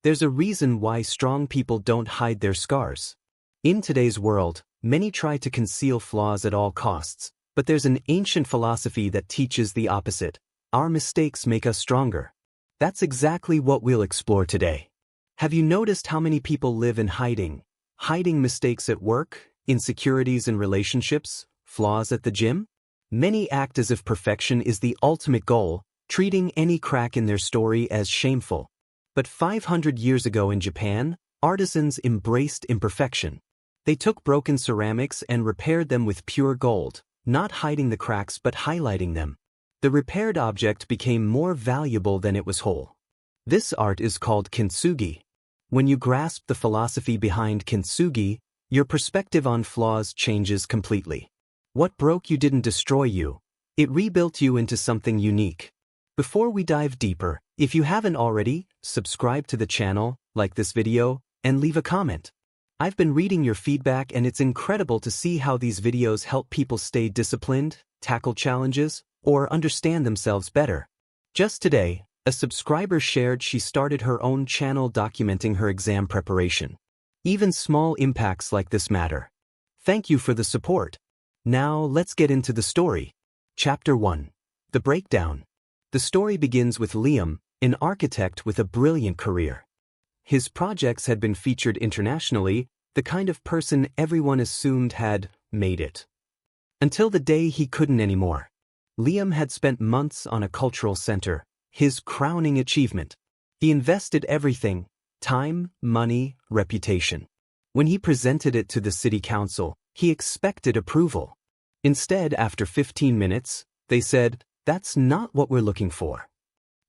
There's a reason why strong people don't hide their scars. In today's world, many try to conceal flaws at all costs, but there's an ancient philosophy that teaches the opposite. Our mistakes make us stronger. That's exactly what we'll explore today. Have you noticed how many people live in hiding? Hiding mistakes at work, insecurities in relationships, flaws at the gym? Many act as if perfection is the ultimate goal, treating any crack in their story as shameful. But 500 years ago in Japan, artisans embraced imperfection. They took broken ceramics and repaired them with pure gold, not hiding the cracks but highlighting them. The repaired object became more valuable than it was whole. This art is called Kintsugi. When you grasp the philosophy behind Kintsugi, your perspective on flaws changes completely. What broke you didn't destroy you. It rebuilt you into something unique. Before we dive deeper, if you haven't already, subscribe to the channel, like this video, and leave a comment. I've been reading your feedback and it's incredible to see how these videos help people stay disciplined, tackle challenges, or understand themselves better. Just today, a subscriber shared she started her own channel documenting her exam preparation. Even small impacts like this matter. Thank you for the support. Now let's get into the story. Chapter 1. The Breakdown. The story begins with Liam, an architect with a brilliant career. His projects had been featured internationally, the kind of person everyone assumed had made it. Until the day he couldn't anymore. Liam had spent months on a cultural center, his crowning achievement. He invested everything: time, money, reputation. When he presented it to the city council, he expected approval. Instead, after 15 minutes, they said, "That's not what we're looking for."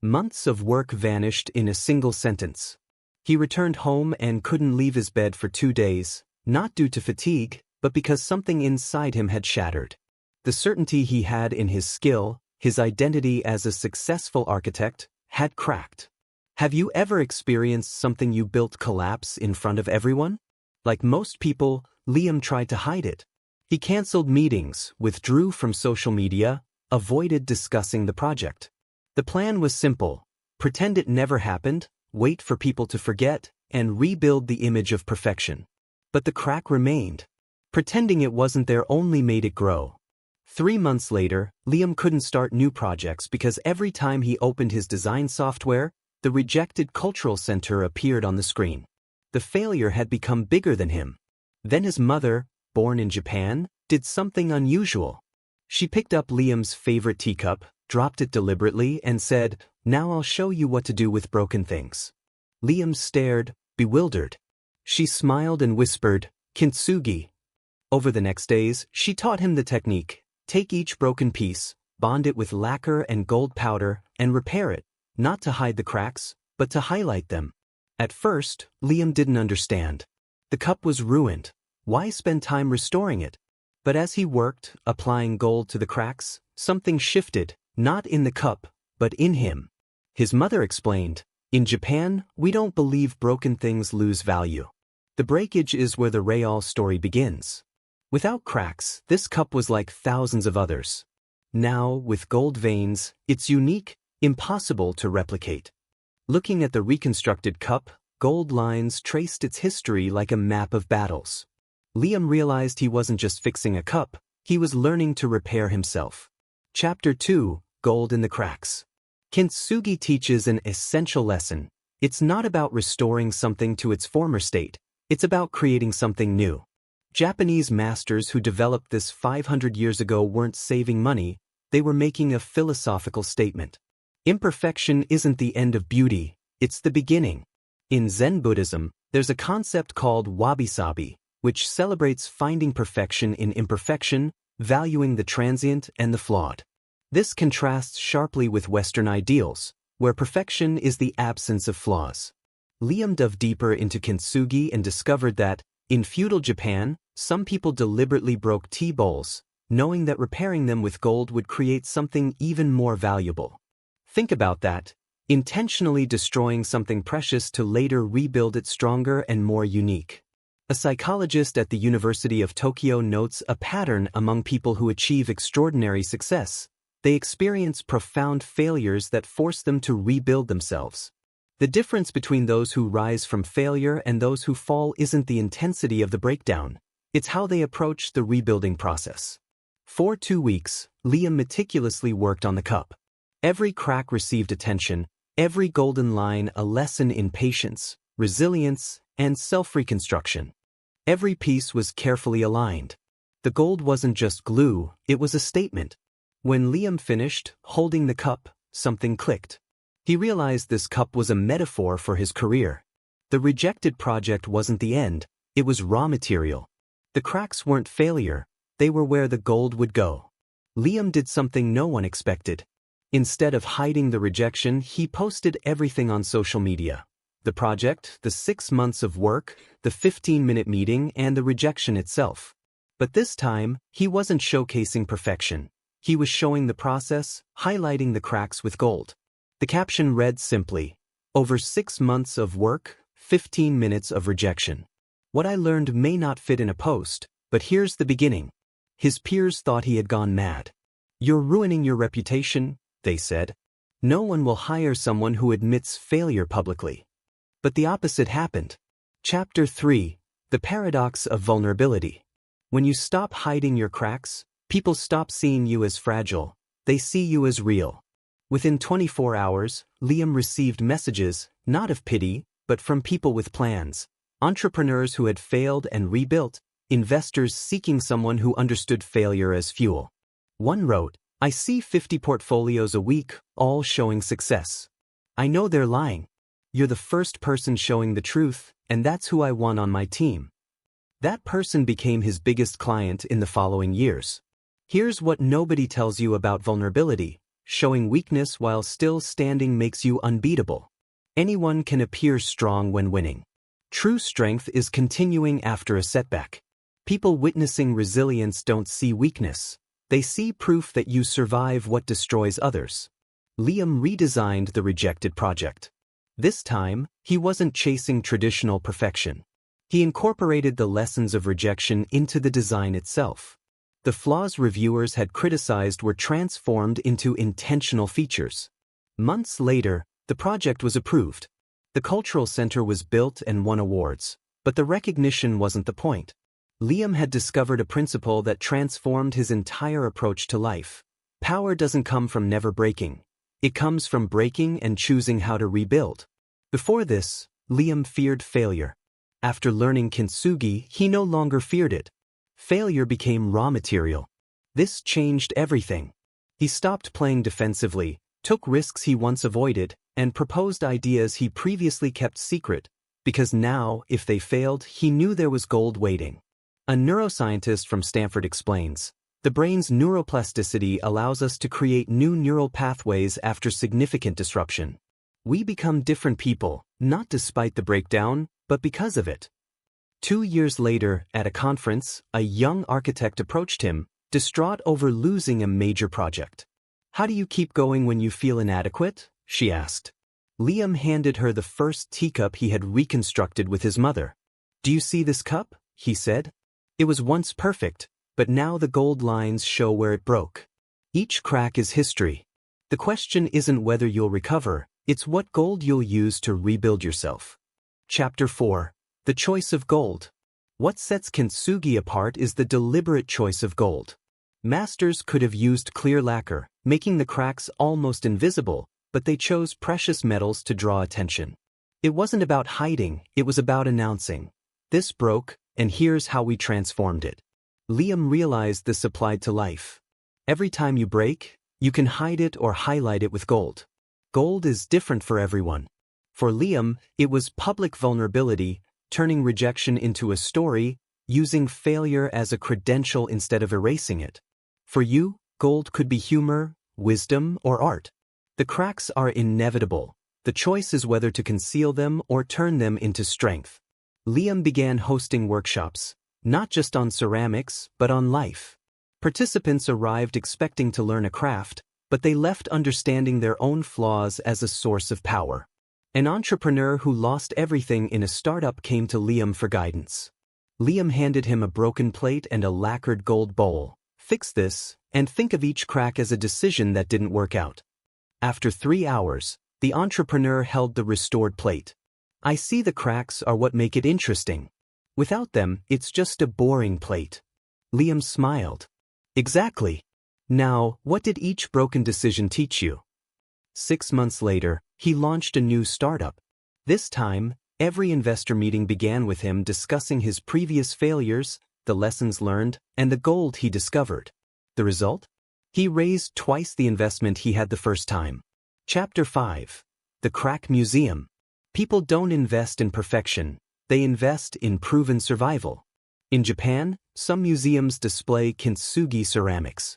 Months of work vanished in a single sentence. He returned home and couldn't leave his bed for 2 days, not due to fatigue, but because something inside him had shattered. The certainty he had in his skill, his identity as a successful architect, had cracked. Have you ever experienced something you built collapse in front of everyone? Like most people, Liam tried to hide it. He canceled meetings, withdrew from social media, avoided discussing the project. The plan was simple: pretend it never happened, wait for people to forget, and rebuild the image of perfection. But the crack remained. Pretending it wasn't there only made it grow. 3 months later, Liam couldn't start new projects because every time he opened his design software, the rejected cultural center appeared on the screen. The failure had become bigger than him. Then his mother, born in Japan, did something unusual. She picked up Liam's favorite teacup, dropped it deliberately, and said, "Now I'll show you what to do with broken things." Liam stared, bewildered. She smiled and whispered, "Kintsugi." Over the next days, she taught him the technique. Take each broken piece, bond it with lacquer and gold powder, and repair it, not to hide the cracks, but to highlight them. At first, Liam didn't understand. The cup was ruined. Why spend time restoring it? But as he worked, applying gold to the cracks, something shifted, not in the cup, but in him. His mother explained, "In Japan, we don't believe broken things lose value. The breakage is where the real story begins." Without cracks, this cup was like thousands of others. Now, with gold veins, it's unique, impossible to replicate. Looking at the reconstructed cup, gold lines traced its history like a map of battles. Liam realized he wasn't just fixing a cup, he was learning to repair himself. Chapter 2. Gold in the Cracks. Kintsugi teaches an essential lesson. It's not about restoring something to its former state, it's about creating something new. Japanese masters who developed this 500 years ago weren't saving money, they were making a philosophical statement. Imperfection isn't the end of beauty, it's the beginning. In Zen Buddhism, there's a concept called wabi-sabi, which celebrates finding perfection in imperfection, valuing the transient and the flawed. This contrasts sharply with Western ideals, where perfection is the absence of flaws. Liam dove deeper into Kintsugi and discovered that, in feudal Japan, some people deliberately broke tea bowls, knowing that repairing them with gold would create something even more valuable. Think about that, intentionally destroying something precious to later rebuild it stronger and more unique. A psychologist at the University of Tokyo notes a pattern among people who achieve extraordinary success. They experience profound failures that force them to rebuild themselves. The difference between those who rise from failure and those who fall isn't the intensity of the breakdown, it's how they approach the rebuilding process. For 2 weeks, Liam meticulously worked on the cup. Every crack received attention, every golden line a lesson in patience, resilience, and self-reconstruction. Every piece was carefully aligned. The gold wasn't just glue, it was a statement. When Liam finished, holding the cup, something clicked. He realized this cup was a metaphor for his career. The rejected project wasn't the end, it was raw material. The cracks weren't failure, they were where the gold would go. Liam did something no one expected. Instead of hiding the rejection, he posted everything on social media. The project, the 6 months of work, the 15-minute meeting, and the rejection itself. But this time, he wasn't showcasing perfection. He was showing the process, highlighting the cracks with gold. The caption read simply, "Over 6 months of work, 15 minutes of rejection. What I learned may not fit in a post, but here's the beginning." His peers thought he had gone mad. "You're ruining your reputation," they said. "No one will hire someone who admits failure publicly." But the opposite happened. Chapter 3: The Paradox of Vulnerability. When you stop hiding your cracks, people stop seeing you as fragile, they see you as real. Within 24 hours, Liam received messages, not of pity, but from people with plans. Entrepreneurs who had failed and rebuilt, investors seeking someone who understood failure as fuel. One wrote, "I see 50 portfolios a week, all showing success. I know they're lying. You're the first person showing the truth, and that's who I want on my team." That person became his biggest client in the following years. Here's what nobody tells you about vulnerability: showing weakness while still standing makes you unbeatable. Anyone can appear strong when winning. True strength is continuing after a setback. People witnessing resilience don't see weakness. They see proof that you survive what destroys others. Liam redesigned the rejected project. This time, he wasn't chasing traditional perfection. He incorporated the lessons of rejection into the design itself. The flaws reviewers had criticized were transformed into intentional features. Months later, the project was approved. The cultural center was built and won awards, but the recognition wasn't the point. Liam had discovered a principle that transformed his entire approach to life. Power doesn't come from never breaking. It comes from breaking and choosing how to rebuild. Before this, Liam feared failure. After learning Kintsugi, he no longer feared it. Failure became raw material. This changed everything. He stopped playing defensively, took risks he once avoided, and proposed ideas he previously kept secret, because now, if they failed, he knew there was gold waiting. A neuroscientist from Stanford explains, "The brain's neuroplasticity allows us to create new neural pathways after significant disruption. We become different people, not despite the breakdown, but because of it." 2 years later, at a conference, a young architect approached him, distraught over losing a major project. "How do you keep going when you feel inadequate?" she asked. Liam handed her the first teacup he had reconstructed with his mother. "Do you see this cup?" he said. "It was once perfect, but now the gold lines show where it broke. Each crack is history. The question isn't whether you'll recover, it's what gold you'll use to rebuild yourself." Chapter 4: The Choice of Gold. What sets Kintsugi apart is the deliberate choice of gold. Masters could have used clear lacquer, making the cracks almost invisible, but they chose precious metals to draw attention. It wasn't about hiding, it was about announcing, "This broke, and here's how we transformed it." Liam realized this applied to life. Every time you break, you can hide it or highlight it with gold. Gold is different for everyone. For Liam, it was public vulnerability, turning rejection into a story, using failure as a credential instead of erasing it. For you, gold could be humor, wisdom, or art. The cracks are inevitable. The choice is whether to conceal them or turn them into strength. Liam began hosting workshops, not just on ceramics, but on life. Participants arrived expecting to learn a craft, but they left understanding their own flaws as a source of power. An entrepreneur who lost everything in a startup came to Liam for guidance. Liam handed him a broken plate and a lacquered gold bowl. "Fix this, and think of each crack as a decision that didn't work out." After 3 hours, The entrepreneur held the restored plate. I see the cracks are what make it interesting. Without them, it's just a boring plate. Liam smiled. Exactly. Now, what did each broken decision teach you? 6 months later, he launched a new startup. This time, every investor meeting began with him discussing his previous failures, the lessons learned, and the gold he discovered. The result? He raised twice the investment he had the first time. Chapter 5. The Crack Museum. People don't invest in perfection, they invest in proven survival. In Japan, some museums display Kintsugi ceramics.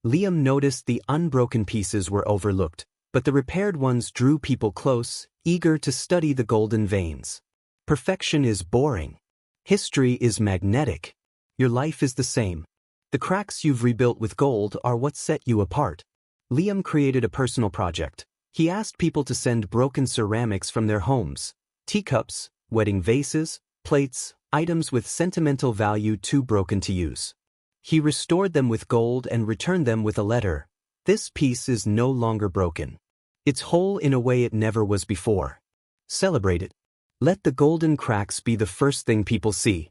Liam noticed the unbroken pieces were overlooked, but the repaired ones drew people close, eager to study the golden veins. Perfection is boring. History is magnetic. Your life is the same. The cracks you've rebuilt with gold are what set you apart. Liam created a personal project. He asked people to send broken ceramics from their homes, teacups, wedding vases, plates, items with sentimental value too broken to use. He restored them with gold and returned them with a letter. This piece is no longer broken. It's whole in a way it never was before. Celebrate it. Let the golden cracks be the first thing people see.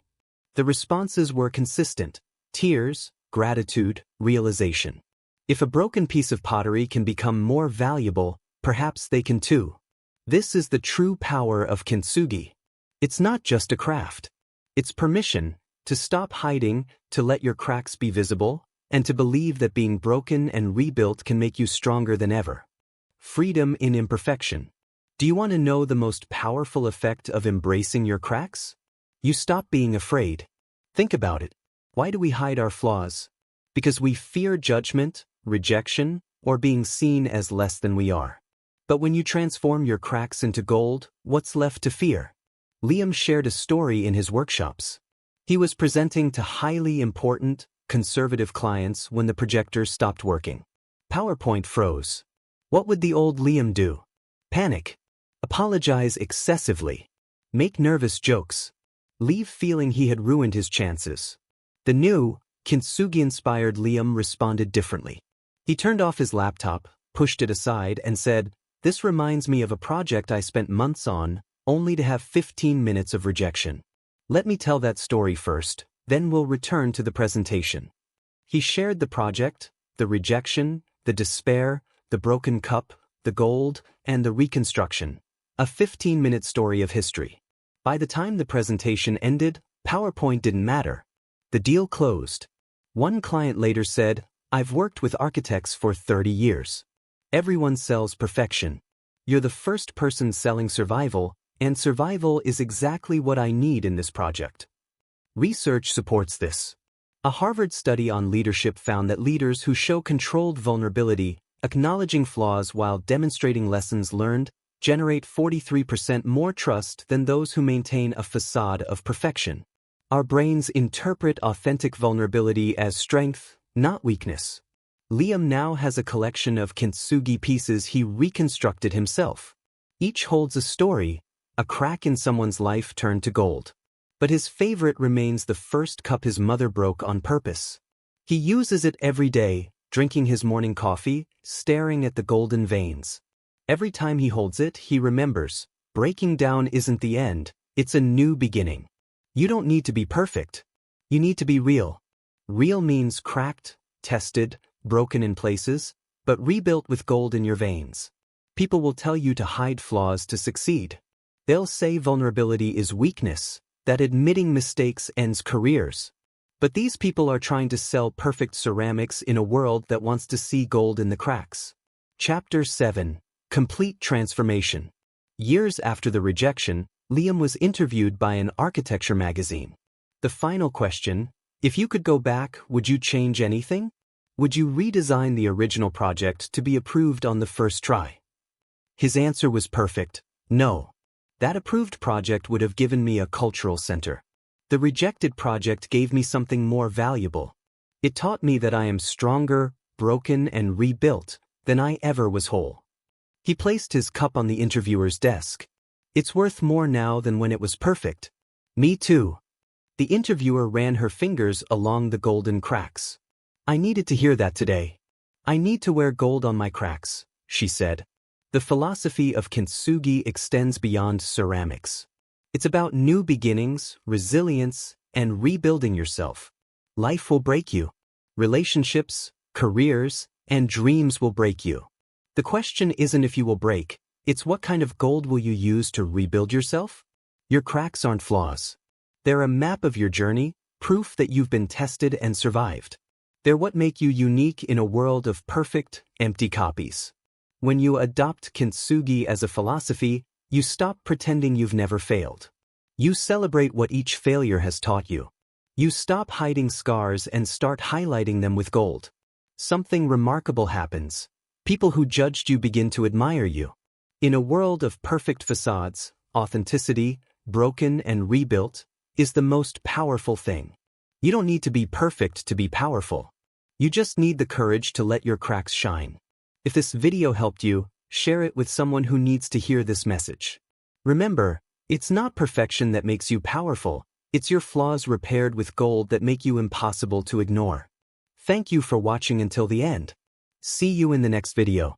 The responses were consistent: tears, gratitude, realization. If a broken piece of pottery can become more valuable, perhaps they can too. This is the true power of Kintsugi. It's not just a craft. It's permission to stop hiding, to let your cracks be visible, and to believe that being broken and rebuilt can make you stronger than ever. Freedom in imperfection. Do you want to know the most powerful effect of embracing your cracks? You stop being afraid. Think about it. Why do we hide our flaws? Because we fear judgment, rejection, or being seen as less than we are. But when you transform your cracks into gold, what's left to fear? Liam shared a story in his workshops. He was presenting to highly important, conservative clients when the projector stopped working. PowerPoint froze. What would the old Liam do? Panic. Apologize excessively. Make nervous jokes. Leave feeling he had ruined his chances. The new, Kintsugi-inspired Liam responded differently. He turned off his laptop, pushed it aside, and said, "This reminds me of a project I spent months on, only to have 15 minutes of rejection. Let me tell that story first, then we'll return to the presentation." He shared the project, the rejection, the despair, the broken cup, the gold, and the reconstruction. A 15-minute story of history. By the time the presentation ended, PowerPoint didn't matter. The deal closed. One client later said, "I've worked with architects for 30 years. Everyone sells perfection. You're the first person selling survival, and survival is exactly what I need in this project." Research supports this. A Harvard study on leadership found that leaders who show controlled vulnerability, acknowledging flaws while demonstrating lessons learned, generate 43% more trust than those who maintain a facade of perfection. Our brains interpret authentic vulnerability as strength, not weakness. Liam now has a collection of Kintsugi pieces he reconstructed himself. Each holds a story, a crack in someone's life turned to gold. But his favorite remains the first cup his mother broke on purpose. He uses it every day, drinking his morning coffee, staring at the golden veins. Every time he holds it, he remembers, breaking down isn't the end, it's a new beginning. You don't need to be perfect. You need to be real. Real means cracked, tested, broken in places, but rebuilt with gold in your veins. People will tell you to hide flaws to succeed. They'll say vulnerability is weakness, that admitting mistakes ends careers. But these people are trying to sell perfect ceramics in a world that wants to see gold in the cracks. Chapter 7. Complete Transformation. Years after the rejection, Liam was interviewed by an architecture magazine. The final question: if you could go back, would you change anything? Would you redesign the original project to be approved on the first try? His answer was perfect: no. That approved project would have given me a cultural center. The rejected project gave me something more valuable. It taught me that I am stronger, broken, and rebuilt than I ever was whole. He placed his cup on the interviewer's desk. "It's worth more now than when it was perfect." "Me too." The interviewer ran her fingers along the golden cracks. "I needed to hear that today. I need to wear gold on my cracks," she said. The philosophy of Kintsugi extends beyond ceramics. It's about new beginnings, resilience, and rebuilding yourself. Life will break you. Relationships, careers, and dreams will break you. The question isn't if you will break, it's what kind of gold will you use to rebuild yourself? Your cracks aren't flaws. They're a map of your journey, proof that you've been tested and survived. They're what make you unique in a world of perfect, empty copies. When you adopt Kintsugi as a philosophy, you stop pretending you've never failed. You celebrate what each failure has taught you. You stop hiding scars and start highlighting them with gold. Something remarkable happens. People who judged you begin to admire you. In a world of perfect facades, authenticity, broken and rebuilt, is the most powerful thing. You don't need to be perfect to be powerful. You just need the courage to let your cracks shine. If this video helped you, share it with someone who needs to hear this message. Remember, it's not perfection that makes you powerful, it's your flaws repaired with gold that make you impossible to ignore. Thank you for watching until the end. See you in the next video.